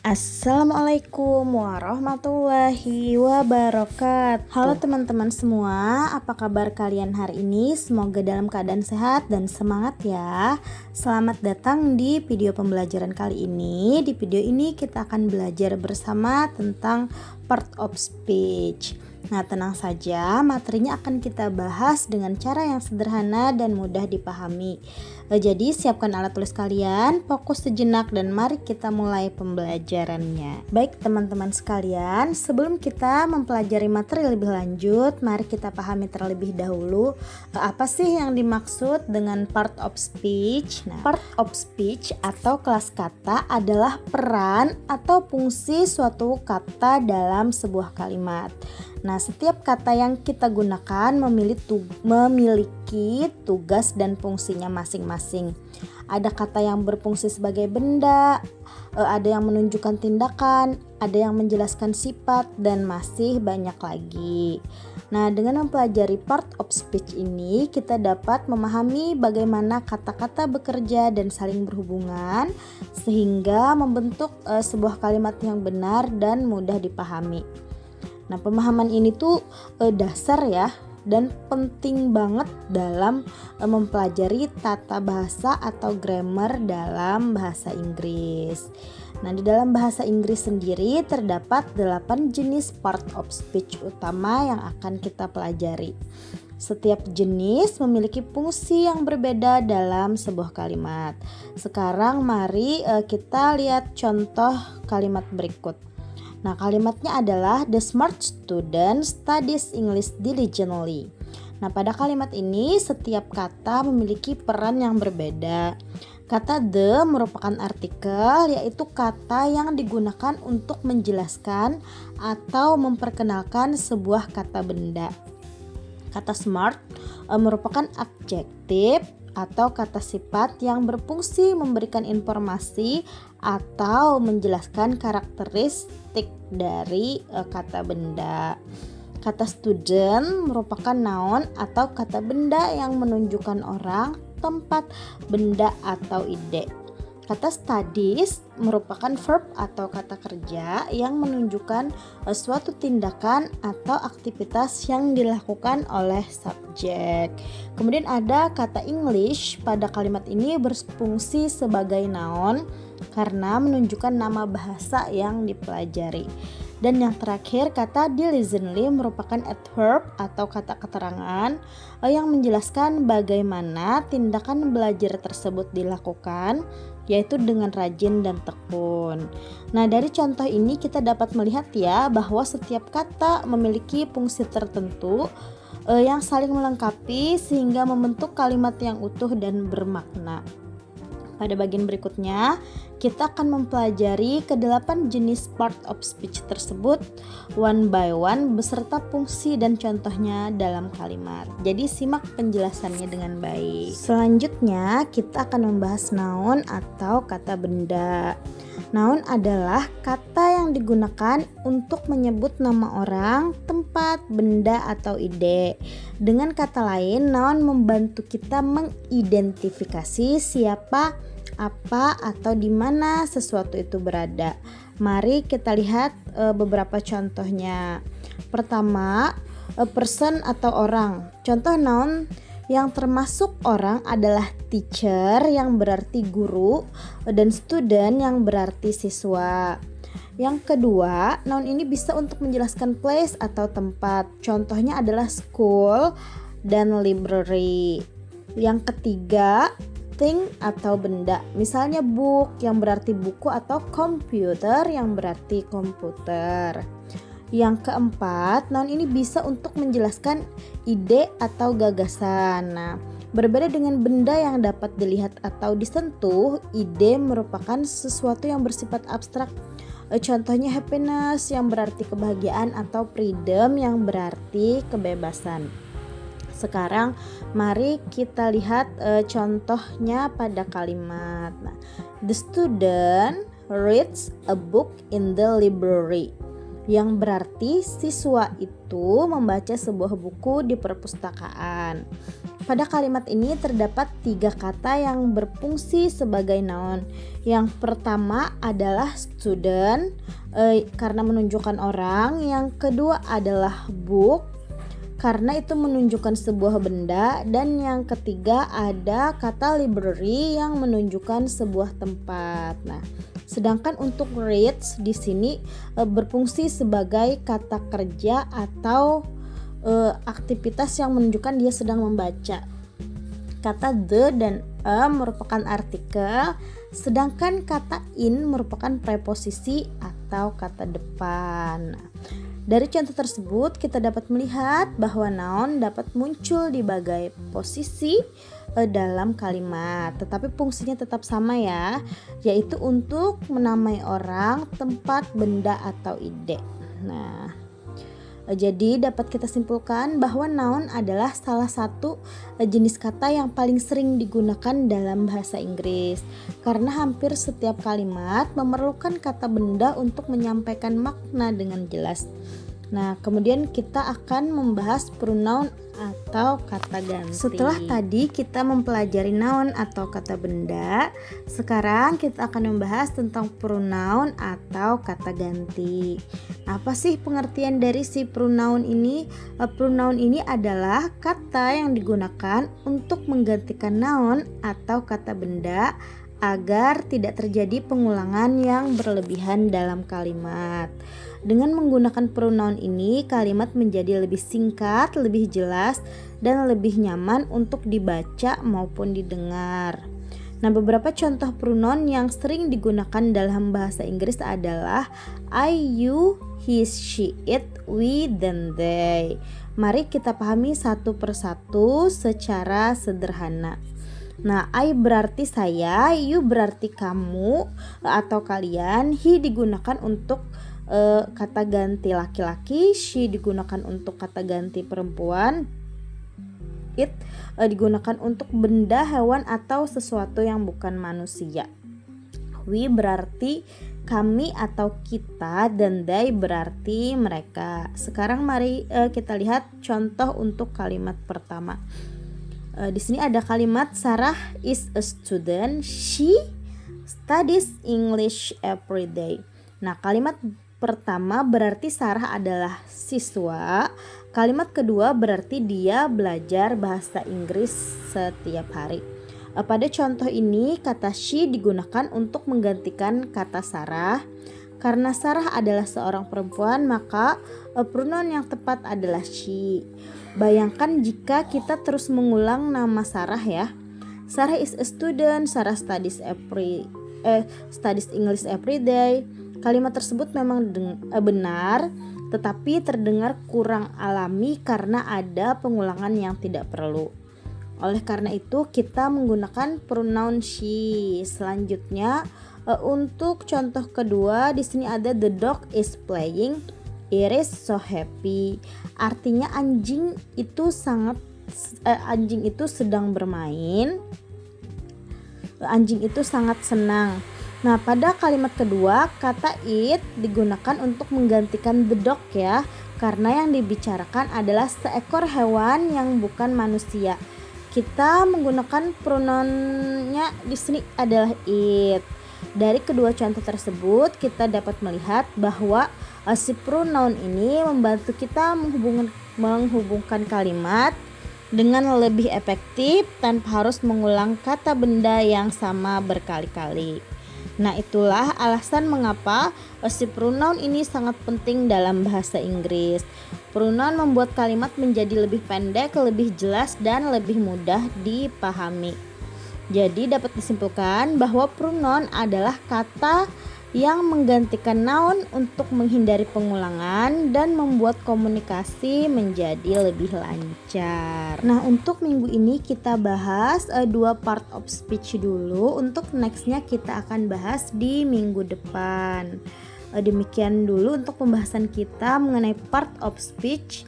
Assalamualaikum warahmatullahi wabarakatuh. Halo teman-teman semua, apa kabar kalian hari ini? Semoga dalam keadaan sehat dan semangat ya. Selamat datang di video pembelajaran kali ini. Di video ini kita akan belajar bersama tentang part of speech. Nah, tenang saja, materinya akan kita bahas dengan cara yang sederhana dan mudah dipahami. Jadi siapkan alat tulis kalian, fokus sejenak dan mari kita mulai pembelajarannya. Baik teman-teman sekalian, sebelum kita mempelajari materi lebih lanjut, mari kita pahami terlebih dahulu apa sih yang dimaksud dengan part of speech. Nah, part of speech atau kelas kata adalah peran atau fungsi suatu kata dalam sebuah kalimat. Nah, setiap kata yang kita gunakan memiliki tugas dan fungsinya masing-masing. Ada kata yang berfungsi sebagai benda, ada yang menunjukkan tindakan, ada yang menjelaskan sifat, dan masih banyak lagi. Nah, dengan mempelajari part of speech ini, kita dapat memahami bagaimana kata-kata bekerja dan saling berhubungan, sehingga membentuk sebuah kalimat yang benar dan mudah dipahami. Nah, pemahaman ini tuh dasar ya dan penting banget dalam mempelajari tata bahasa atau grammar dalam bahasa Inggris. Nah, di dalam bahasa Inggris sendiri terdapat 8 jenis part of speech utama yang akan kita pelajari. Setiap jenis memiliki fungsi yang berbeda dalam sebuah kalimat. Sekarang mari kita lihat contoh kalimat berikut. Nah, kalimatnya adalah the smart student studies English diligently. Nah, pada kalimat ini setiap kata memiliki peran yang berbeda. Kata the merupakan artikel, yaitu kata yang digunakan untuk menjelaskan atau memperkenalkan sebuah kata benda. Kata smart merupakan adjektif atau kata sifat yang berfungsi memberikan informasi atau menjelaskan karakteristik dari kata benda. Kata student merupakan noun atau kata benda yang menunjukkan orang, tempat, benda atau ide. Kata studies merupakan verb atau kata kerja yang menunjukkan suatu tindakan atau aktivitas yang dilakukan oleh subjek. Kemudian ada kata English, pada kalimat ini berfungsi sebagai noun karena menunjukkan nama bahasa yang dipelajari. Dan yang terakhir, kata diligently merupakan adverb atau kata keterangan yang menjelaskan bagaimana tindakan belajar tersebut dilakukan, yaitu dengan rajin dan tekun. Nah, dari contoh ini kita dapat melihat ya bahwa setiap kata memiliki fungsi tertentu yang saling melengkapi sehingga membentuk kalimat yang utuh dan bermakna. Pada bagian berikutnya, kita akan mempelajari ke-8 jenis part of speech tersebut one by one beserta fungsi dan contohnya dalam kalimat. Jadi simak penjelasannya dengan baik. Selanjutnya, kita akan membahas noun atau kata benda. Noun adalah kata yang digunakan untuk menyebut nama orang, tempat, benda, atau ide. Dengan kata lain, noun membantu kita mengidentifikasi siapa, apa, atau di mana sesuatu itu berada. Mari kita lihat beberapa contohnya. Pertama, a person atau orang. Contoh noun yang termasuk orang adalah teacher yang berarti guru dan student yang berarti siswa. Yang kedua, noun ini bisa untuk menjelaskan place atau tempat. Contohnya adalah school dan library. Yang ketiga, thing atau benda. Misalnya book yang berarti buku atau computer yang berarti komputer. Yang keempat, noun ini bisa untuk menjelaskan ide atau gagasan. Nah, berbeda dengan benda yang dapat dilihat atau disentuh, ide merupakan sesuatu yang bersifat abstrak. Contohnya happiness yang berarti kebahagiaan atau freedom yang berarti kebebasan. Sekarang mari kita lihat contohnya pada kalimat. Nah, the student reads a book in the library. yang berarti siswa itu membaca sebuah buku di perpustakaan. Pada kalimat ini terdapat 3 kata yang berfungsi sebagai noun. Yang pertama adalah student, karena menunjukkan orang. Yang kedua adalah book, karena itu menunjukkan sebuah benda. Dan yang ketiga ada kata library yang menunjukkan sebuah tempat. Nah, sedangkan untuk reads di sini berfungsi sebagai kata kerja atau aktivitas yang menunjukkan dia sedang membaca. Kata the dan a merupakan artikel, sedangkan kata in merupakan preposisi atau kata depan. Dari contoh tersebut kita dapat melihat bahwa noun dapat muncul di berbagai posisi dalam kalimat, tetapi fungsinya tetap sama ya, yaitu untuk menamai orang, tempat, benda atau ide. Nah, jadi dapat kita simpulkan bahwa noun adalah salah satu jenis kata yang paling sering digunakan dalam bahasa Inggris, karena hampir setiap kalimat memerlukan kata benda untuk menyampaikan makna dengan jelas. Nah, kemudian kita akan membahas pronoun atau kata ganti. Setelah tadi kita mempelajari noun atau kata benda, sekarang kita akan membahas tentang pronoun atau kata ganti. Apa sih pengertian dari si pronoun ini? Pronoun ini adalah kata yang digunakan untuk menggantikan noun atau kata benda agar tidak terjadi pengulangan yang berlebihan dalam kalimat. Dengan menggunakan pronoun ini, kalimat menjadi lebih singkat, lebih jelas, dan lebih nyaman untuk dibaca maupun didengar. Nah, beberapa contoh pronoun yang sering digunakan dalam bahasa Inggris adalah I, you, he, she, it, we, dan they. Mari kita pahami satu persatu secara sederhana. Nah, I berarti saya, you berarti kamu atau kalian, he digunakan untuk kata ganti laki-laki, she digunakan untuk kata ganti perempuan, it digunakan untuk benda, hewan, atau sesuatu yang bukan manusia. We berarti kami atau kita, dan they berarti mereka. Sekarang mari kita lihat contoh untuk kalimat pertama. Di sini ada kalimat Sarah is a student, she studies English every day. Nah, kalimat pertama berarti Sarah adalah siswa. Kalimat kedua berarti dia belajar bahasa Inggris setiap hari. Pada contoh ini kata she digunakan untuk menggantikan kata Sarah. Karena Sarah adalah seorang perempuan, maka pronoun yang tepat adalah she. Bayangkan jika kita terus mengulang nama Sarah ya. Sarah is a student, Sarah studies English every day. Kalimat tersebut memang benar, tetapi terdengar kurang alami karena ada pengulangan yang tidak perlu. Oleh karena itu, kita menggunakan pronoun she. Selanjutnya, untuk contoh kedua, di sini ada the dog is playing, it is so happy. Artinya anjing itu sedang bermain. Anjing itu sangat senang. Nah, pada kalimat kedua, kata it digunakan untuk menggantikan the dog ya, karena yang dibicarakan adalah seekor hewan yang bukan manusia. Kita menggunakan pronounnya di sini adalah it. Dari kedua contoh tersebut, kita dapat melihat bahwa si pronoun ini membantu kita menghubungkan kalimat dengan lebih efektif tanpa harus mengulang kata benda yang sama berkali-kali. Nah, itulah alasan mengapa si pronoun ini sangat penting dalam bahasa Inggris. Pronoun membuat kalimat menjadi lebih pendek, lebih jelas, dan lebih mudah dipahami. Jadi dapat disimpulkan bahwa pronoun adalah kata yang menggantikan noun untuk menghindari pengulangan dan membuat komunikasi menjadi lebih lancar. Nah, untuk minggu ini kita bahas 2 part of speech dulu. Untuk nextnya kita akan bahas di minggu depan. Demikian dulu untuk pembahasan kita mengenai part of speech.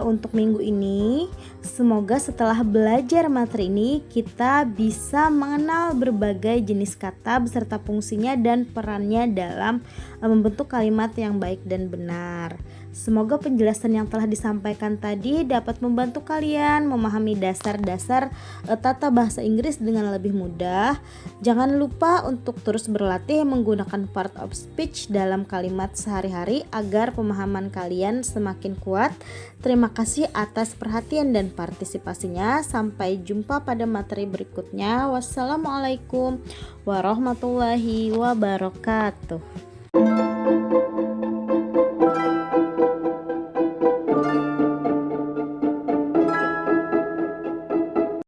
untuk minggu ini. Semoga setelah belajar materi ini kita bisa mengenal berbagai jenis kata beserta fungsinya dan perannya dalam membentuk kalimat yang baik dan benar. Semoga penjelasan yang telah disampaikan tadi dapat membantu kalian memahami dasar-dasar tata bahasa Inggris dengan lebih mudah. Jangan lupa untuk terus berlatih menggunakan part of speech dalam kalimat sehari-hari agar pemahaman kalian semakin kuat. Terima kasih atas perhatian dan partisipasinya. Sampai jumpa pada materi berikutnya. Wassalamualaikum warahmatullahi wabarakatuh.